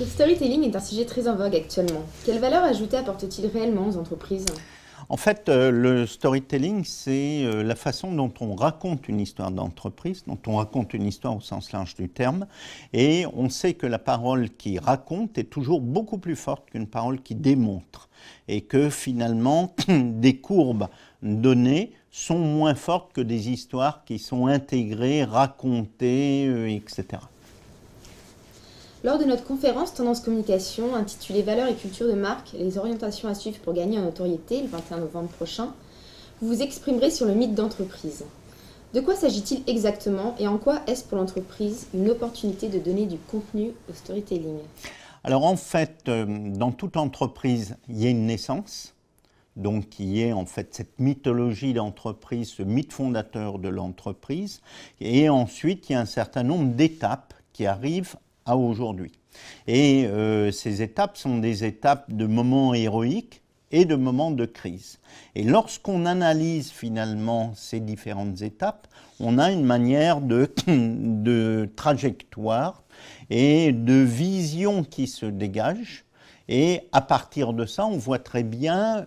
Le storytelling est un sujet très en vogue actuellement. Quelle valeur ajoutée apporte-t-il réellement aux entreprises? En fait, le storytelling, c'est la façon dont on raconte une histoire d'entreprise, dont on raconte une histoire au sens large du terme. Et on sait que la parole qui raconte est toujours beaucoup plus forte qu'une parole qui démontre. Et que finalement, des courbes données sont moins fortes que des histoires qui sont intégrées, racontées, etc. Lors de notre conférence Tendance Communication intitulée Valeurs et culture de marque, les orientations à suivre pour gagner en notoriété le 21 novembre prochain, vous vous exprimerez sur le mythe d'entreprise. De quoi s'agit-il exactement et en quoi est-ce pour l'entreprise une opportunité de donner du contenu au storytelling? Alors en fait, dans toute entreprise, il y a une naissance. Donc, il y a en fait cette mythologie d'entreprise, ce mythe fondateur de l'entreprise. Et ensuite, il y a un certain nombre d'étapes qui arrivent à aujourd'hui. Et ces étapes sont des étapes de moments héroïques et de moments de crise. Et lorsqu'on analyse finalement ces différentes étapes, on a une manière de trajectoire et de vision qui se dégage. Et à partir de ça, on voit très bien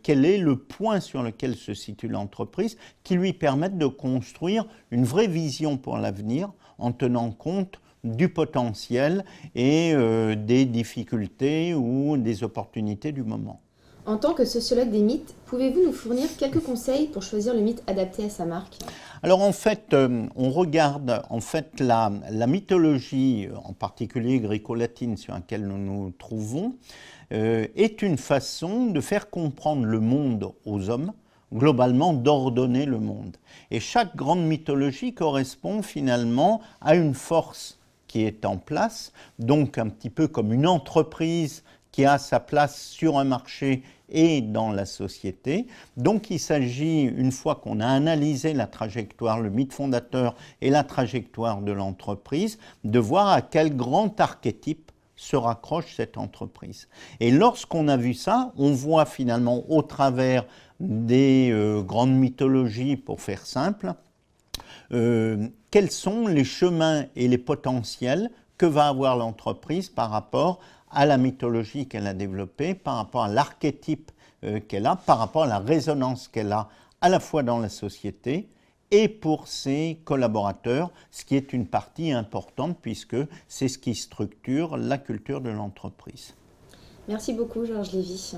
quel est le point sur lequel se situe l'entreprise qui lui permette de construire une vraie vision pour l'avenir en tenant compte du potentiel et des difficultés ou des opportunités du moment. En tant que sociologue des mythes, pouvez-vous nous fournir quelques conseils pour choisir le mythe adapté à sa marque? Alors en fait, on regarde en fait la mythologie, en particulier gréco-latine sur laquelle nous nous trouvons, est une façon de faire comprendre le monde aux hommes, globalement d'ordonner le monde. Et chaque grande mythologie correspond finalement à une force qui est en place, donc un petit peu comme une entreprise qui a sa place sur un marché et dans la société. Donc il s'agit, une fois qu'on a analysé la trajectoire, le mythe fondateur et la trajectoire de l'entreprise, de voir à quel grand archétype se raccroche cette entreprise. Et lorsqu'on a vu ça, on voit finalement au travers des grandes mythologies, pour faire simple, quels sont les chemins et les potentiels que va avoir l'entreprise par rapport à la mythologie qu'elle a développée, par rapport à l'archétype qu'elle a, par rapport à la résonance qu'elle a à la fois dans la société et pour ses collaborateurs, ce qui est une partie importante puisque c'est ce qui structure la culture de l'entreprise. Merci beaucoup, Georges Lévy.